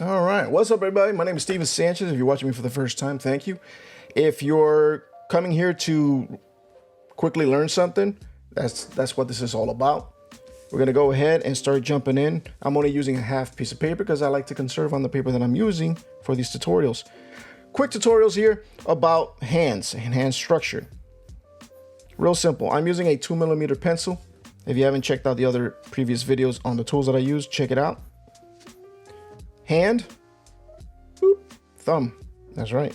All right, what's up, everybody? My name is Steven Sanchez. If you're watching me for the first time, thank you. If you're coming here to quickly learn something, that's what this is all about. We're gonna go ahead and start jumping in. I'm only using a half piece of paper because I like to conserve on the paper that I'm using for these tutorials. Quick tutorials here about hands and hand structure. Real simple. I'm using a 2mm pencil. If you haven't checked out the other previous videos on the tools that I use, check it out. Hand, boop, thumb, that's right.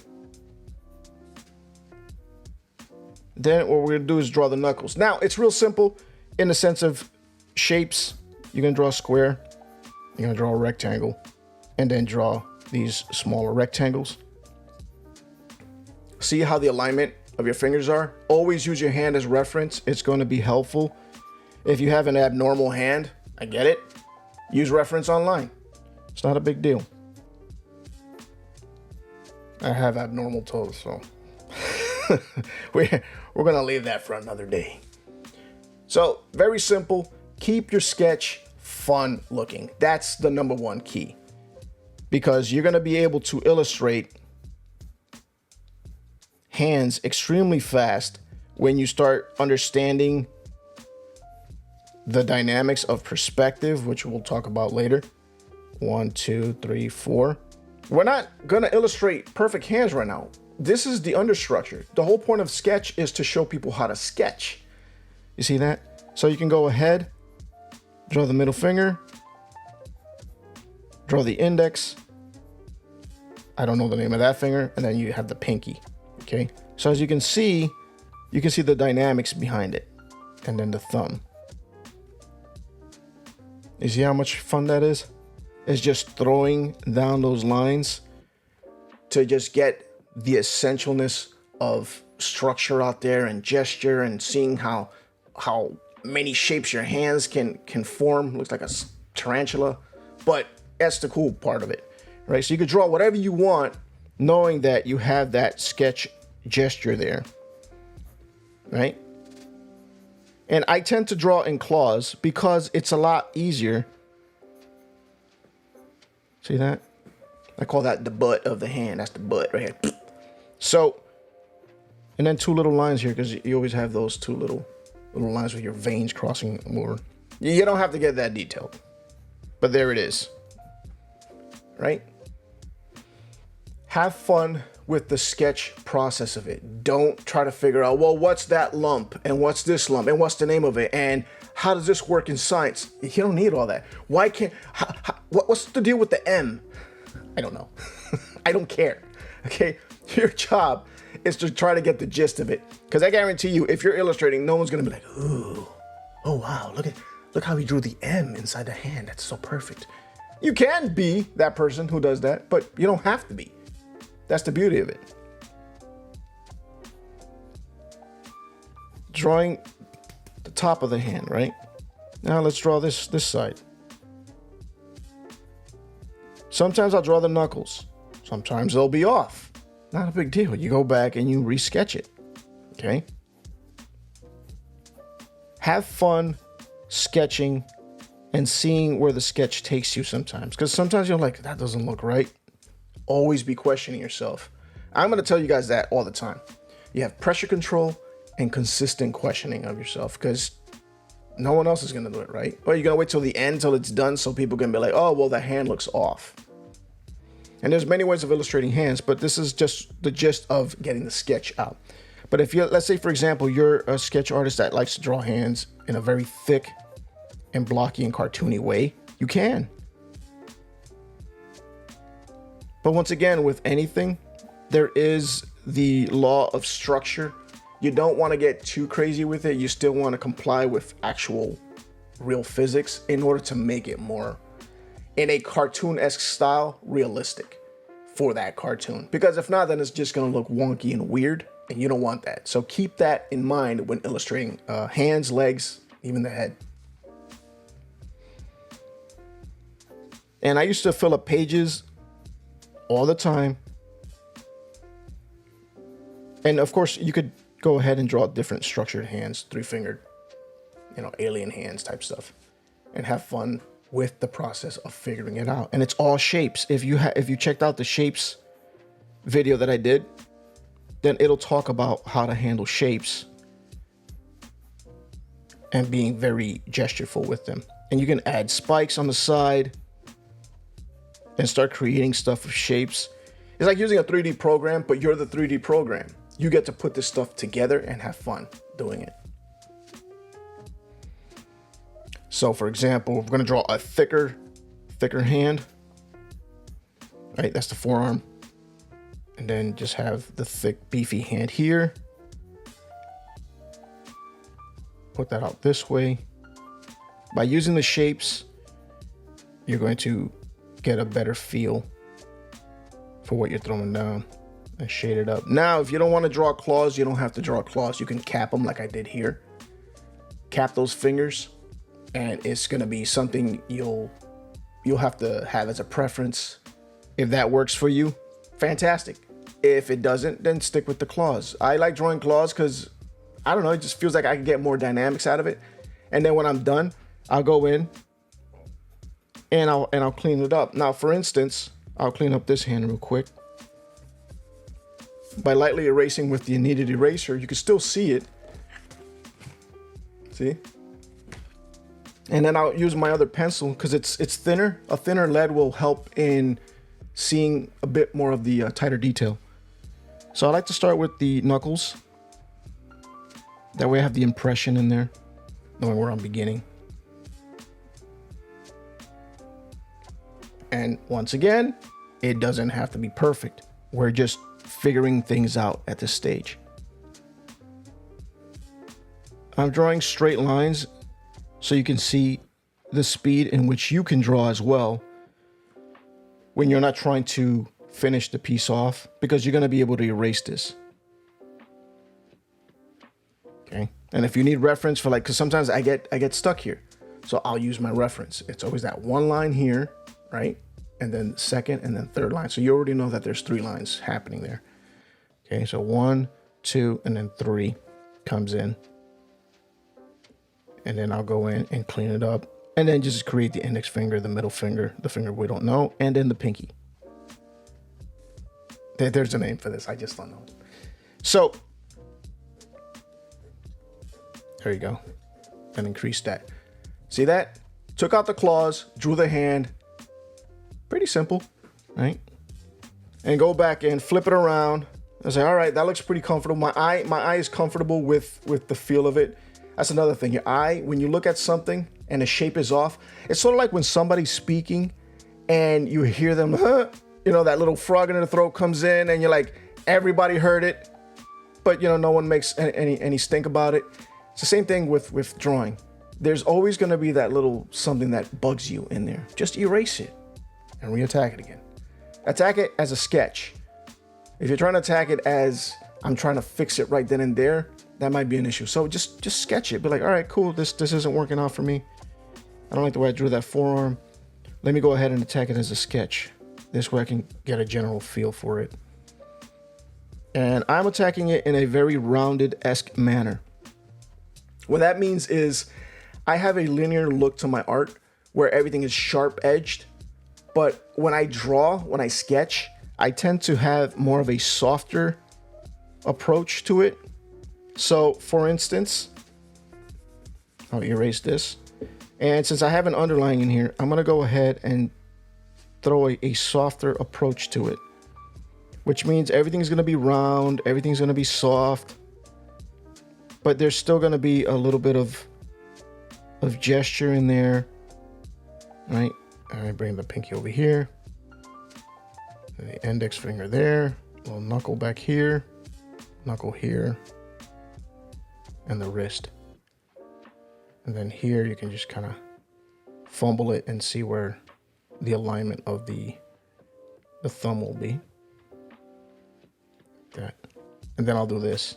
Then what we're gonna do is draw the knuckles. Now, it's real simple in the sense of shapes. You're gonna draw a square, you're gonna draw a rectangle, and then draw these smaller rectangles. See how the alignment of your fingers are? Always use your hand as reference. It's gonna be helpful. If you have an abnormal hand, I get it, use reference online. It's not a big deal. I have abnormal toes, so we're gonna leave that for another day. So very simple. Keep your sketch fun looking. That's the number one key, because you're gonna be able to illustrate hands extremely fast when you start understanding the dynamics of perspective, which we'll talk about later. 1, 2, 3, 4. We're not gonna illustrate perfect hands right now. This is the understructure. The whole point of sketch is to show people how to sketch. You see that? So you can go ahead, draw the middle finger, draw the index. I don't know the name of that finger, and then you have the pinky. Okay. So as you can see the dynamics behind it, and then the thumb. You see how much fun that is? Is just throwing down those lines to just get the essentialness of structure out there and gesture, and seeing how many shapes your hands can form. Looks like a tarantula, but that's the cool part of it, right? So you could draw whatever you want, knowing that you have that sketch gesture there, right? And I tend to draw in claws because it's a lot easier. See that? I call that the butt of the hand. That's the butt right here. So, and then two little lines here, because you always have those two little lines with your veins crossing over. You don't have to get that detailed, but there it is, right? Have fun with the sketch process of it. Don't try to figure out, well, what's that lump, and what's this lump, and what's the name of it, and how does this work in science? You don't need all that. Why can't, what's the deal with the M? I don't know. I don't care. Okay, your job is to try to get the gist of it, because I guarantee you, if you're illustrating, no one's gonna be like, ooh, oh wow, look how he drew the M inside the hand. That's so perfect. You can be that person who does that, but you don't have to be. That's the beauty of it. Drawing the top of the hand, right? Now let's draw this side. Sometimes I'll draw the knuckles. Sometimes they'll be off. Not a big deal. You go back and you re-sketch it. Okay? Have fun sketching and seeing where the sketch takes you sometimes. Because sometimes you're like, that doesn't look right. Always be questioning yourself. I'm going to tell you guys that all the time. You have pressure control and consistent questioning of yourself, because no one else is going to do it, right? Or you're going to wait till the end, till it's done, so people can be like, oh, well, the hand looks off. And there's many ways of illustrating hands, but this is just the gist of getting the sketch out. But if you, let's say, for example, you're a sketch artist that likes to draw hands in a very thick and blocky and cartoony way, you can. But once again, with anything, there is the law of structure. You don't want to get too crazy with it. You still want to comply with actual real physics in order to make it more, in a cartoon-esque style, realistic for that cartoon. Because if not, then it's just going to look wonky and weird, and you don't want that. So keep that in mind when illustrating hands, legs, even the head. And I used to fill up pages all the time. And of course, you could go ahead and draw different structured hands, 3-fingered, alien hands type stuff, and have fun with the process of figuring it out. And it's all shapes. If you checked out the shapes video that I did, then it'll talk about how to handle shapes and being very gestureful with them. And you can add spikes on the side and start creating stuff with shapes. It's like using a 3D program, but you're the 3D program. You get to put this stuff together and have fun doing it. So for example, we're going to draw a thicker hand, right? That's the forearm. And then just have the thick, beefy hand here. Put that out this way. By using the shapes, you're going to get a better feel for what you're throwing down and shade it up. Now, if you don't want to draw claws, you don't have to draw claws. You can cap them like I did here. Cap those fingers, and it's going to be something you'll have to have as a preference. If that works for you, fantastic. If it doesn't, then stick with the claws. I like drawing claws because, I don't know, it just feels like I can get more dynamics out of it. And then when I'm done, I'll go in and I'll clean it up. Now, for instance, I'll clean up this hand real quick. By lightly erasing with the kneaded eraser, you can still see it. See? And then I'll use my other pencil because it's thinner. A thinner lead will help in seeing a bit more of the tighter detail. So I like to start with the knuckles. That way I have the impression in there, knowing where I'm beginning. And once again, it doesn't have to be perfect. We're just figuring things out at this stage. I'm drawing straight lines so you can see the speed in which you can draw as well when you're not trying to finish the piece off, because you're going to be able to erase this. Okay. And if you need reference for, like, because sometimes I get stuck here, so I'll use my reference. It's always that one line here, right? And then second and then third line. So you already know that there's 3 lines happening there. Okay, so 1, 2, and then 3 comes in. And then I'll go in and clean it up. And then just create the index finger, the middle finger, the finger we don't know, and then the pinky. There's a name for this, I just don't know. So, there you go. And increase that. See that? Took out the claws, drew the hand. Pretty simple, right? And go back and flip it around and say, all right, that looks pretty comfortable. My eye is comfortable with the feel of it. That's another thing. Your eye, when you look at something and the shape is off, it's sort of like when somebody's speaking and you hear them, you know, that little frog in their throat comes in and you're like, everybody heard it, but, you know, no one makes any stink about it. It's the same thing with drawing. There's always going to be that little something that bugs you in there. Just erase it and re-attack it again. Attack it as a sketch. If you're trying to attack it as I'm trying to fix it right then and there, that might be an issue. So just sketch it. Be like, all right, cool. This isn't working out for me. I don't like the way I drew that forearm. Let me go ahead and attack it as a sketch. This way I can get a general feel for it. And I'm attacking it in a very rounded-esque manner. What that means is I have a linear look to my art where everything is sharp-edged. But when I draw, when I sketch, I tend to have more of a softer approach to it. So, for instance, I'll erase this. And since I have an underline in here, I'm going to go ahead and throw a softer approach to it, which means everything's going to be round, everything's going to be soft, but there's still going to be a little bit of gesture in there, right? All right, bring the pinky over here, the index finger there, little knuckle back here, knuckle here, and the wrist. And then here you can just kind of fumble it and see where the alignment of the thumb will be. That. And then I'll do this.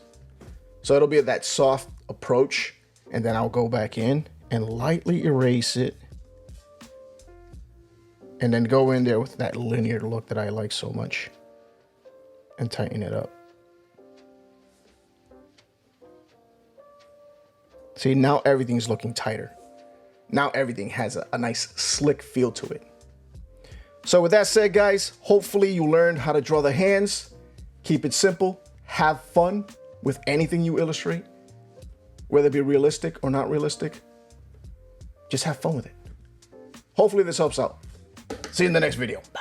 So it'll be that soft approach, and then I'll go back in and lightly erase it. And then go in there with that linear look that I like so much and tighten it up. See, now everything's looking tighter. Now everything has a nice slick feel to it. So with that said, guys, hopefully you learned how to draw the hands. Keep it simple. Have fun with anything you illustrate, whether it be realistic or not realistic. Just have fun with it. Hopefully this helps out. See you in the next video. Bye.